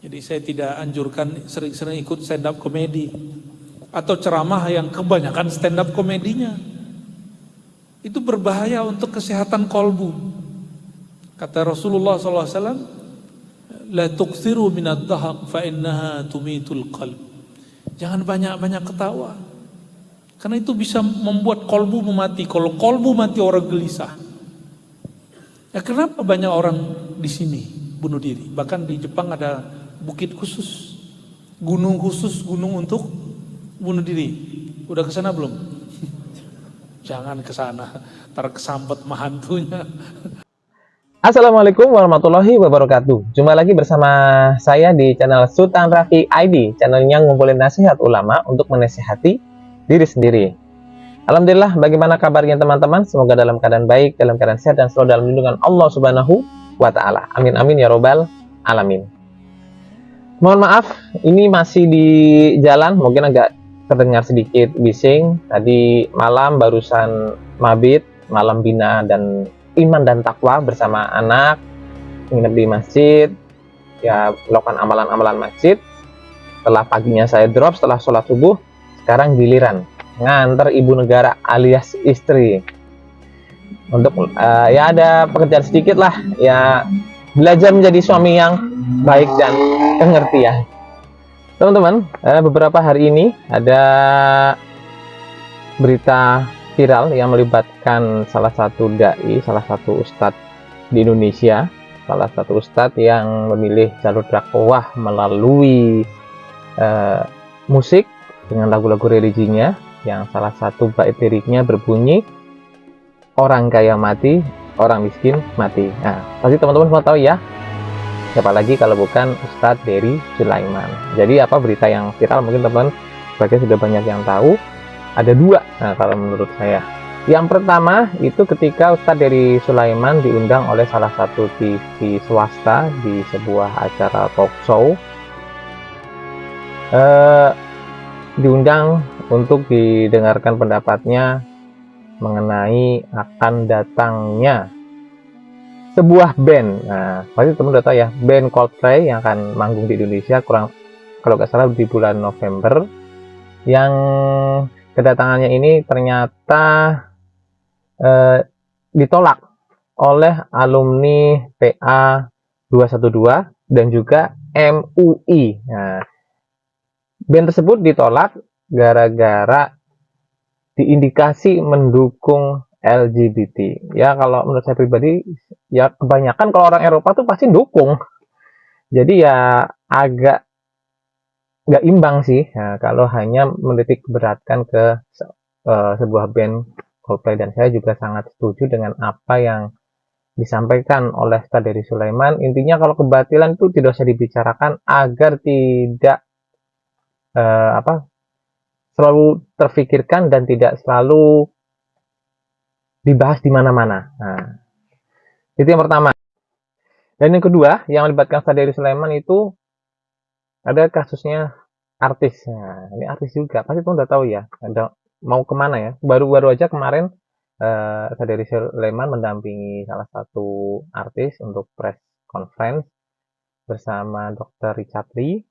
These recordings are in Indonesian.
Jadi saya tidak anjurkan sering-sering ikut stand up komedi atau ceramah yang kebanyakan stand up komedinya. Itu berbahaya untuk kesehatan kolbu. Kata Rasulullah SAW, la tuksiru minad dahaq fa innaha tumitul qalb. Jangan banyak-banyak ketawa, karena itu bisa membuat kolbu mati. Kalau kolbu mati, orang gelisah. Ya, kenapa banyak orang di sini bunuh diri? Bahkan di Jepang ada bukit khusus, gunung khusus, gunung untuk bunuh diri. Udah ke sana belum? Jangan ke sana, ntar kesambet mahantunya. Assalamualaikum warahmatullahi wabarakatuh. Jumpa lagi bersama saya di channel Sultan Rafi ID, channel yang ngumpulin nasihat ulama untuk menasihati diri sendiri. Alhamdulillah, bagaimana kabarnya teman-teman? Semoga dalam keadaan baik, dalam keadaan sehat, dan selalu dalam lindungan Allah Subhanahu wa Ta'ala. Amin amin ya robbal alamin. Mohon maaf, ini masih di jalan, mungkin agak terdengar sedikit bising. Tadi malam barusan mabit, malam bina dan iman dan takwa bersama anak, nginep di masjid, ya melakukan amalan-amalan masjid. Setelah paginya saya drop, setelah sholat subuh, sekarang giliran nganter ibu negara alias istri untuk ya ada pekerjaan sedikit lah, ya belajar menjadi suami yang baik dan pengertian. Teman-teman, beberapa hari ini ada berita viral yang melibatkan salah satu dai, salah satu ustadz di Indonesia, salah satu ustadz yang memilih jalur dakwah melalui musik dengan lagu-lagu religinya, yang salah satu bait liriknya berbunyi, orang kaya mati, orang miskin mati. Nah, pasti teman-teman semua tahu ya, siapa lagi kalau bukan Ustadz Dery Sulaiman. Jadi apa berita yang viral, mungkin teman-teman sebagian sudah banyak yang tahu. Ada dua, nah, kalau menurut saya. Yang pertama itu ketika Ustadz Dery Sulaiman diundang oleh salah satu TV swasta di sebuah acara talk show, diundang untuk didengarkan pendapatnya mengenai akan datangnya sebuah band. Nah, pasti teman udah tahu ya, band Coldplay yang akan manggung di Indonesia kurang, kalau nggak salah di bulan November. Yang kedatangannya ini ternyata ditolak oleh alumni PA 212 dan juga MUI. Nah, band tersebut ditolak gara-gara diindikasi mendukung LGBT. Ya, kalau menurut saya pribadi, ya kebanyakan kalau orang Eropa tuh pasti dukung. Jadi ya agak nggak imbang sih, ya, kalau hanya menitik beratkan ke sebuah band Coldplay. Dan saya juga sangat setuju dengan apa yang disampaikan oleh Ustadz Dery Sulaiman. Intinya kalau kebatilan itu tidak usah dibicarakan agar tidak selalu terfikirkan dan tidak selalu dibahas di mana-mana. Nah, itu yang pertama. Dan yang kedua, yang melibatkan Ustadz Dery Sulaiman itu ada kasusnya artis. Nah, ini artis juga, pasti tuh udah tahu ya, ada mau kemana ya. Baru-baru aja kemarin Ustadz Dery Sulaiman mendampingi salah satu artis untuk press conference bersama Dr. Richard Lee,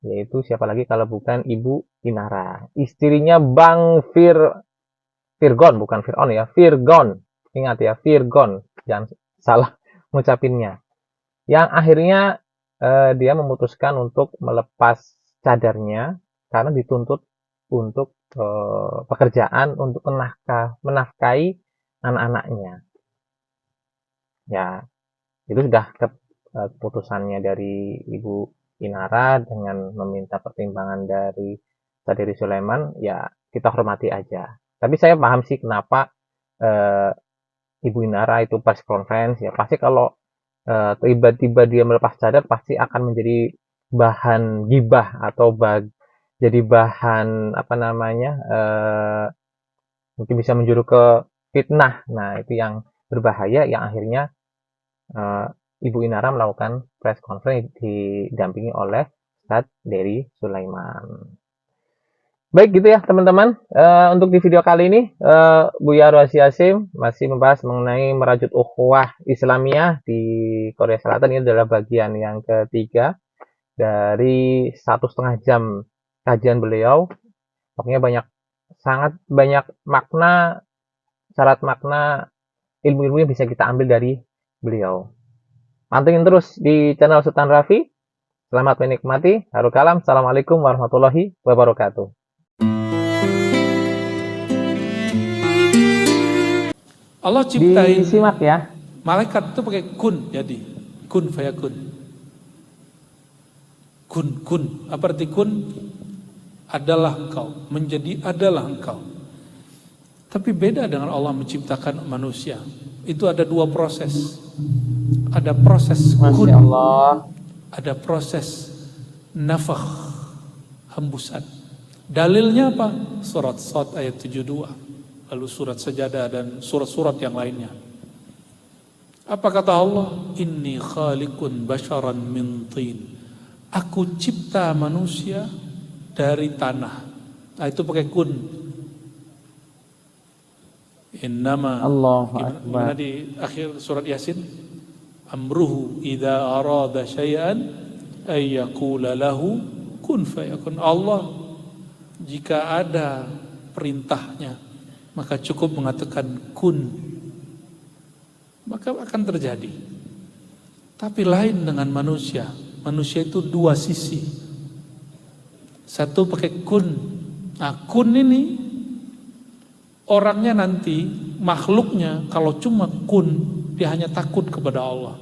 yaitu siapa lagi kalau bukan Ibu Inara, istrinya Bang Virgon, bukan Fir'aun ya, Virgon. Ingat ya, Virgon, jangan salah ngucapinnya. Yang akhirnya dia memutuskan untuk melepas cadarnya karena dituntut untuk pekerjaan untuk menafkahi anak-anaknya. Ya, itu sudah keputusannya dari Ibu Inara dengan meminta pertimbangan dari Ustadz Dery Sulaiman. Ya, kita hormati aja. Tapi saya paham sih kenapa Ibu Inara itu press conference. Ya pasti kalau tiba-tiba dia melepas cadar, pasti akan menjadi bahan gibah atau jadi bahan mungkin bisa menjuru ke fitnah. Nah, itu yang berbahaya, yang akhirnya Ibu Inara melakukan press conference didampingi oleh Ustadz Dery Sulaiman. Baik, gitu ya teman-teman. Untuk di video kali ini, Buya Rohasi Hasyim masih membahas mengenai merajut ukhuwah Islamiyah di Korea Selatan. Ini adalah bagian yang ketiga. dari 1,5 jam kajian beliau. Pokoknya sangat banyak makna, syarat makna, ilmu-ilmu yang bisa kita ambil dari beliau. Pantengin terus di channel Sultan Raffi. Selamat menikmati. Haru kalam. Assalamualaikum warahmatullahi wabarakatuh. Allah ciptain Disimak ya. malaikat itu pakai kun, jadi kun fayakun. Kun. Apa arti kun? Adalah engkau, menjadi adalah engkau. Tapi beda dengan Allah menciptakan manusia. Itu ada dua proses. Ada proses kun, Masya Allah. ada proses nafakh, hembusan. Dalilnya apa? Surat Shad ayat 72. Lalu surat Sajadah dan surat-surat yang lainnya. Apa kata Allah? Inni khaliqun basharan min tin. Aku cipta manusia dari tanah. Nah, itu pakai kun. Innama Allahu gimana Akbar. di akhir surat Yasin? Amruhu idza arada syai'an ay yaqula lahu kun fayakun. Allah jika ada perintahnya maka cukup mengatakan kun, maka akan terjadi. Tapi lain dengan manusia. Manusia itu dua sisi. Satu pakai kun. Nah, kun ini orangnya nanti, makhluknya kalau cuma kun, dia hanya takut kepada Allah.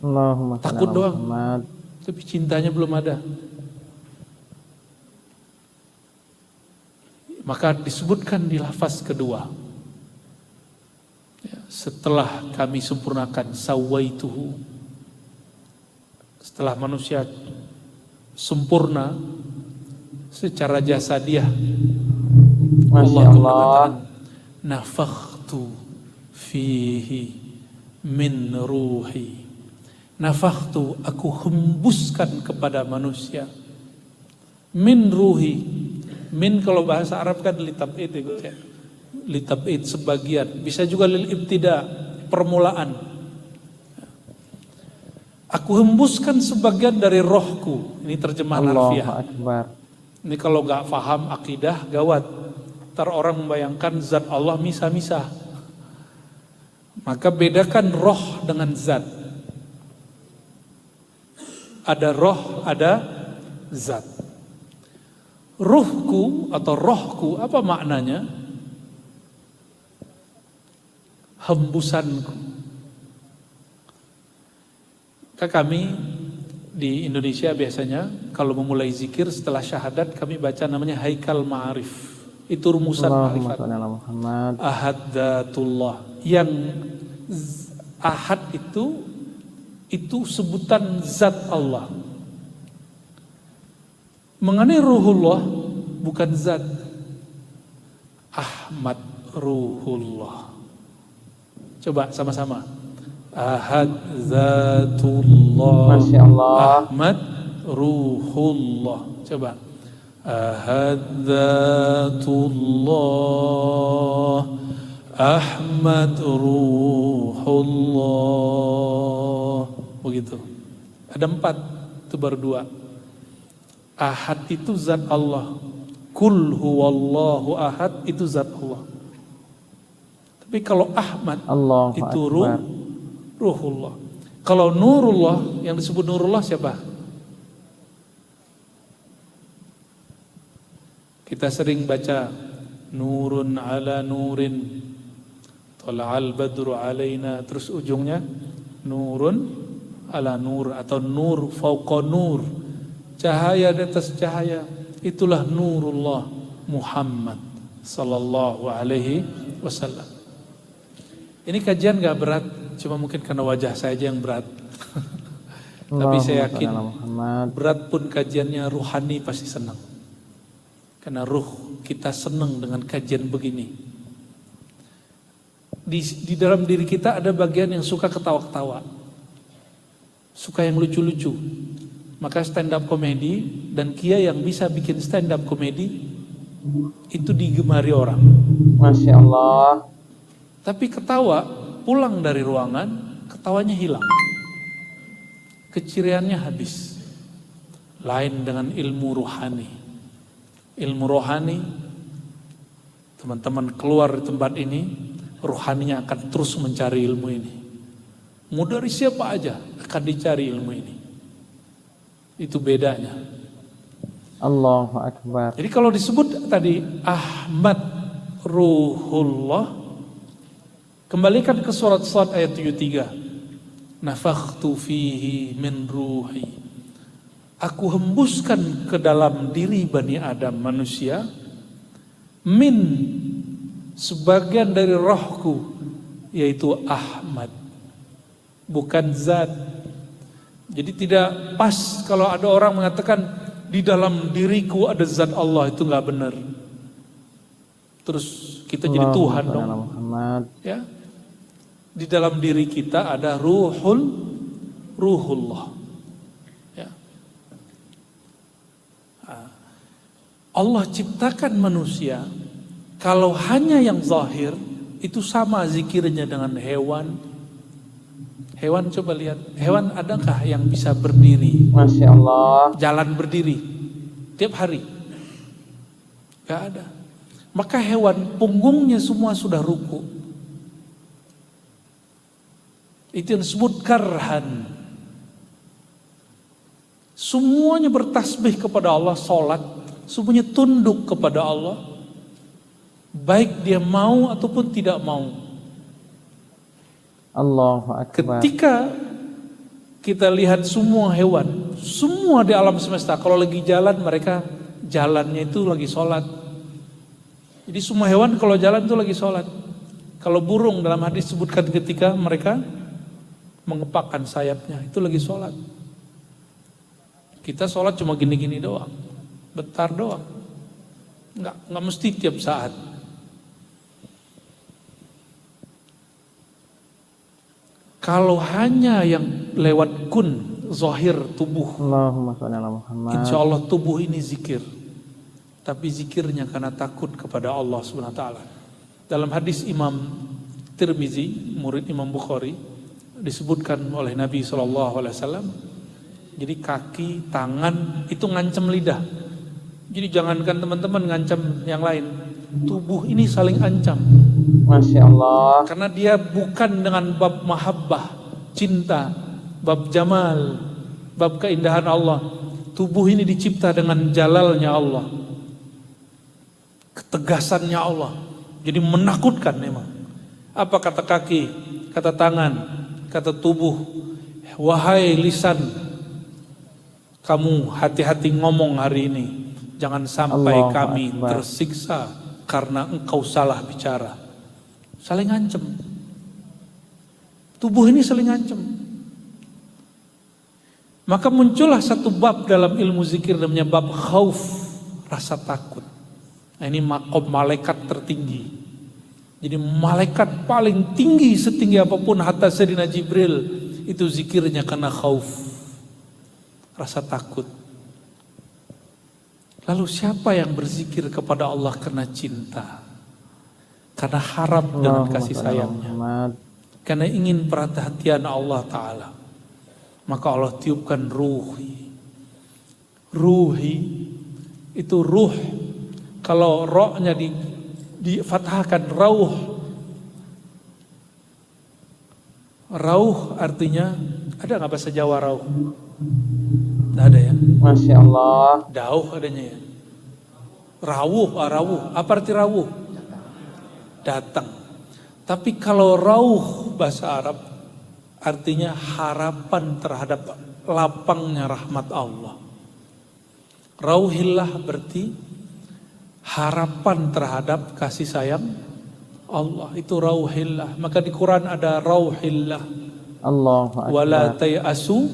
Allahumma Takut shalli ala doang. Muhammad. Tapi cintanya belum ada. Maka disebutkan di lafaz kedua. Ya, setelah kami sempurnakan sawaituhu. Setelah manusia sempurna secara jasadiah, Masya Allah Allah. mengatakan nafakhtu fihi min ruhi. Nafakhtu, aku hembuskan kepada manusia min ruhi. Min kalau bahasa Arab kan litab'id ya. Litab'id sebagian, bisa juga lil ibtida, permulaan. Aku hembuskan sebagian dari rohku. Ini terjemahan harfiah. Allahu Akbar. Ini kalau nggak paham akidah gawat. Ntar orang membayangkan zat Allah misah-misah. Maka bedakan roh dengan zat. Ada roh, ada zat. Ruhku atau rohku, apa maknanya? Hembusanku. Kami di Indonesia biasanya kalau memulai zikir setelah syahadat kami baca namanya Haikal Ma'arif. Itu rumusan Allahumma ma'rifat. shalli ala Muhammad. Ahad Dzatullah. Yang ahad itu sebutan zat Allah. Mengenai ruhullah bukan zat. Ahmad ruhullah. Coba sama-sama. Ahad Dzatullah. Masya Allah. Ahmad ruhullah. Coba. Ahad Dzatullah. Ahmad ruhullah. Begitu. Ada 4, itu baru 2. Ahad itu zat Allah. Kul huwallahu ahad itu zat Allah. Tapi kalau Ahmad Allahu itu Akbar. ruhullah. Kalau nurullah, yang disebut nurullah siapa? Kita sering baca nurun ala nurin, tala'al badru alaina, terus ujungnya nurun ala nur atau nur fauqa nur, cahaya di atas cahaya. Itulah nurullah Muhammad sallallahu alaihi wasallam. Ini kajian gak berat, cuma mungkin karena wajah saya aja yang berat. Tapi saya yakin berat pun kajiannya ruhani pasti senang. Karena ruh kita senang dengan kajian begini. Di dalam diri kita ada bagian yang suka ketawa-ketawa. Suka yang lucu-lucu. Maka stand up komedi dan Kia yang bisa bikin stand up komedi itu digemari orang. Masya Allah. Tapi ketawa, pulang dari ruangan, ketawanya hilang. Keciriannya habis. lain dengan ilmu rohani. Ilmu rohani, teman-teman keluar di tempat ini, rohaninya akan terus mencari ilmu ini. Mau dari siapa aja akan dicari ilmu ini. Itu bedanya. Allahu Akbar. Jadi kalau disebut tadi Ahmad Ruhullah, kembalikan ke surat-surat ayat 73. Nafakhtu fihi min ruhi. Aku hembuskan ke dalam diri Bani Adam manusia min sebagian dari rohku, yaitu Ahmad, bukan zat. Jadi tidak pas kalau ada orang mengatakan di dalam diriku ada zat Allah, itu nggak benar. Terus kita jadi Tuhan dong. Muhammad. Ya, di dalam diri kita ada ruhullah. Ya. Allah ciptakan manusia, kalau hanya yang zahir itu sama zikirnya dengan hewan. Hewan, coba lihat, hewan adakah yang bisa berdiri? Masya Allah. Jalan berdiri tiap hari? Gak ada. Maka hewan punggungnya semua sudah ruku. Itu yang disebut karhan. Semuanya bertasbih kepada Allah, sholat, semuanya tunduk kepada Allah, baik dia mau ataupun tidak mau. Allahu Akbar. Ketika kita lihat semua hewan, semua di alam semesta, kalau lagi jalan mereka jalannya itu lagi sholat. Jadi semua hewan kalau jalan itu lagi sholat. Kalau burung dalam hadis disebutkan ketika mereka mengepakkan sayapnya itu lagi sholat. Kita sholat cuma gini-gini doang, bentar doang, nggak mesti tiap saat. Kalau hanya yang lewat kun, zahir tubuh, Allahumma sholli ala Muhammad. insya Allah tubuh ini zikir. Tapi zikirnya karena takut kepada Allah Subhanahu wa taala. Dalam hadis Imam Tirmizi, murid Imam Bukhari, disebutkan oleh Nabi SAW, jadi kaki, tangan itu ngancam lidah. Jadi jangankan teman-teman ngancam yang lain, tubuh ini saling ancam. Masya Allah. Karena dia bukan dengan bab mahabbah, cinta, bab jamal, bab keindahan Allah. Tubuh ini dicipta dengan jalalnya Allah, ketegasannya Allah. Jadi menakutkan memang. Apa kata kaki, kata tangan, kata tubuh? Wahai lisan, kamu hati-hati ngomong hari ini. Jangan sampai Allahu kami Akbar. tersiksa karena engkau salah bicara. Saling ancam. Tubuh ini saling ancam. Maka muncullah satu bab dalam ilmu zikir namanya bab khauf, rasa takut. Nah, ini makom malaikat tertinggi. Jadi malaikat paling tinggi setinggi apapun hatta Sayyidina Jibril itu zikirnya karena khauf, rasa takut. Lalu siapa yang berzikir kepada Allah karena cinta? Karena harap dengan kasih sayangnya, karena ingin perhatian Allah Ta'ala. Maka Allah tiupkan ruhi. Ruhi itu ruh. Kalau rohnya difathahkan rauh. Rauh artinya, ada nggak bahasa Jawa rauh? Tidak ada ya? Masya Allah. Dauh adanya ya. Rawuh, rawuh. Apa arti rawuh? Datang. Tapi kalau rauh bahasa Arab artinya harapan terhadap lapangnya rahmat Allah. Rauhillah berarti harapan terhadap kasih sayang Allah. Itu rauhillah. Maka di Quran ada rauhillah. Allahu Akbar. Wala tayasu,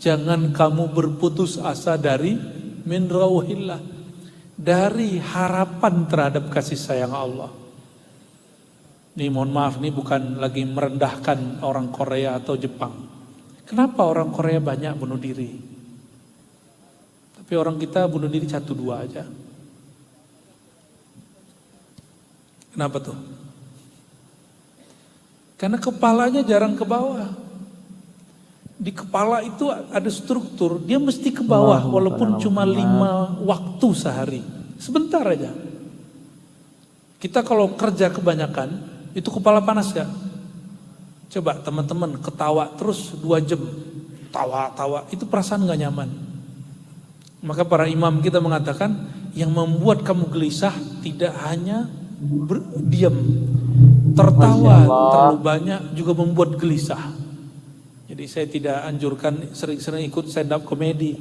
jangan kamu berputus asa dari min rauhillah, dari harapan terhadap kasih sayang Allah. Ini mohon maaf, ini bukan lagi merendahkan orang Korea atau Jepang. Kenapa orang Korea banyak bunuh diri? Tapi orang kita bunuh diri 1-2 aja. Kenapa tuh? Karena kepalanya jarang ke bawah. Di kepala itu ada struktur, dia mesti ke bawah walaupun cuma 5 waktu sehari. Sebentar aja. Kita kalau kerja kebanyakan, itu kepala panas gak? Coba teman-teman ketawa terus 2 jam. Tawa-tawa, itu perasaan gak nyaman. Maka para imam kita mengatakan, yang membuat kamu gelisah tidak hanya diam. Tertawa terlalu banyak juga membuat gelisah. Jadi saya tidak anjurkan sering-sering ikut stand up komedi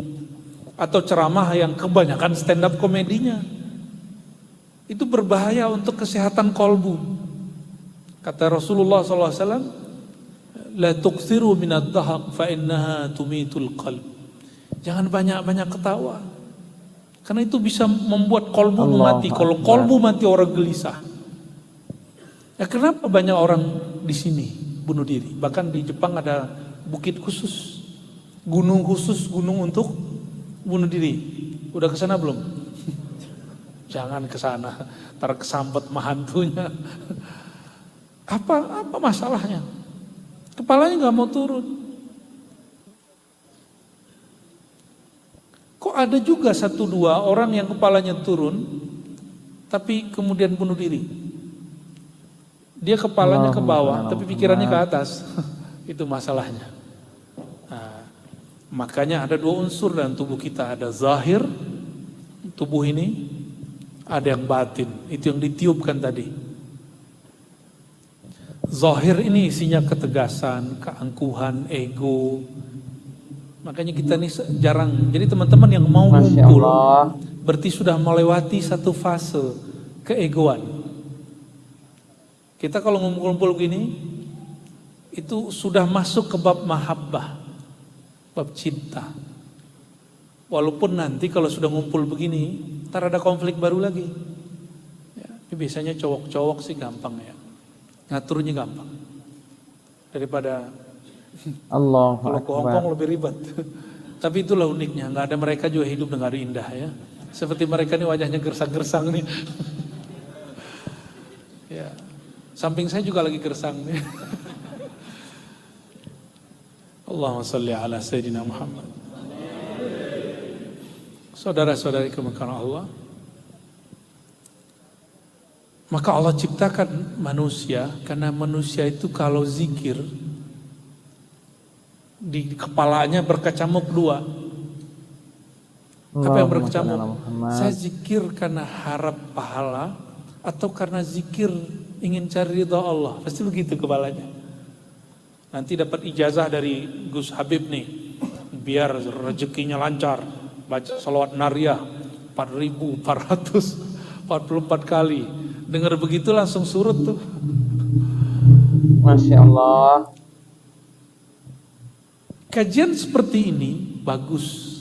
atau ceramah yang kebanyakan stand up komedinya. Itu berbahaya untuk kesehatan kolbu. Kata Rasulullah SAW, la tuksiru minad dahaq fa innaha tumitul qalb. Jangan banyak-banyak ketawa. Karena itu bisa membuat kolbu mati. Kalau kolbu mati orang gelisah. Ya kenapa banyak orang di sini bunuh diri? Bahkan di Jepang ada bukit khusus, gunung khusus, gunung untuk bunuh diri. Udah ke sana belum? Jangan ke sana, ntar kesambet mahantunya. Apa masalahnya? Kepalanya nggak mau turun. Kok ada juga 1-2 orang yang kepalanya turun, tapi kemudian bunuh diri. Dia kepalanya ke bawah, tapi pikirannya ke atas. Itu masalahnya. Nah, makanya ada 2 unsur dalam tubuh kita. Ada zahir, tubuh ini, ada yang batin. Itu yang ditiupkan tadi. Zahir ini isinya ketegasan, keangkuhan, ego. Makanya kita ini jarang. Jadi teman-teman yang mau ngumpul, berarti sudah melewati satu fase keegoan. Kita kalau ngumpul-ngumpul gini, itu sudah masuk ke bab mahabbah, bab cinta. Walaupun nanti kalau sudah ngumpul begini, ntar ada konflik baru lagi. Ya, ini biasanya cowok-cowok sih gampang ya, ngaturnya gampang. Daripada Allah kalau ke Hongkong lebih ribet. Tapi itulah uniknya, nggak ada mereka juga hidup dengan indah ya. Seperti mereka ini wajahnya gersang-gersang nih. Ya, samping saya juga lagi gersang nih. Allahumma salli ala Sayyidina Muhammad. Saudara-saudari kemuliaan Allah, maka Allah ciptakan manusia karena manusia itu kalau zikir di kepalanya berkecamuk 2. Apa yang berkecamuk? Saya zikir karena harap pahala atau karena zikir ingin cari ridha Allah. Pasti begitu kepalanya. Nanti dapat ijazah dari Gus Habib nih, biar rezekinya lancar, baca salawat nariyah 4.444 kali. Dengar begitu langsung surut tuh. Masya Allah. Kajian seperti ini bagus.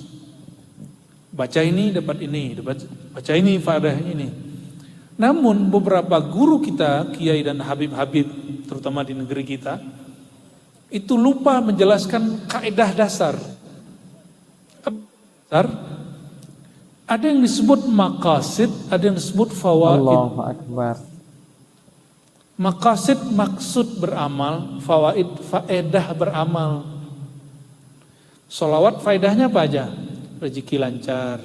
Baca ini dapat ini, baca ini faedah ini. Namun beberapa guru kita, kiai dan habib-habib, terutama di negeri kita, itu lupa menjelaskan kaidah dasar. Ada yang disebut maqasid, ada yang disebut fawaid. Allahu Akbar. Maqasid maksud beramal, fawaid faedah beramal. Sholawat faedahnya apa aja? Rezeki lancar,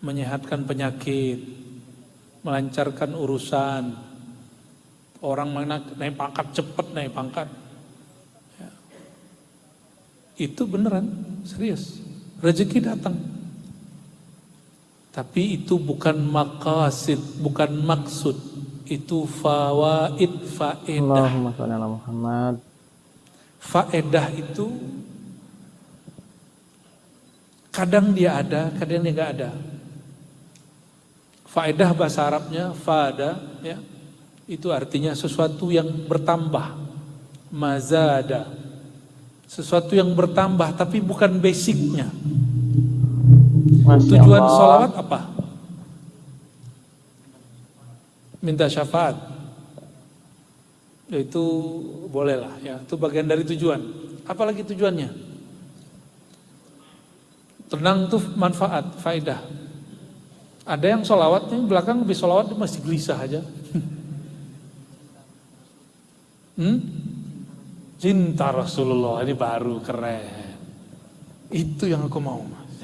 menyehatkan penyakit, melancarkan urusan. Orang naik pangkat cepat, naik pangkat. Ya. Itu beneran, serius. Rezeki datang. Tapi itu bukan maqasid, bukan maksud. Itu fawaid, faedah. Allahumma sholli ala Muhammad. Faedah itu kadang dia ada, kadang dia nggak ada. Faedah bahasa Arabnya fada, ya. Itu artinya sesuatu yang bertambah, mazada, sesuatu yang bertambah tapi bukan basicnya. Tujuan sholawat apa? Minta syafaat. Itu bolehlah ya, itu bagian dari tujuan. Apalagi tujuannya? Tenang tuh manfaat, faedah. Ada yang sholawatnya belakang lebih sholawat masih gelisah aja. Cinta Rasulullah ini baru keren. Itu yang aku mau, Mas.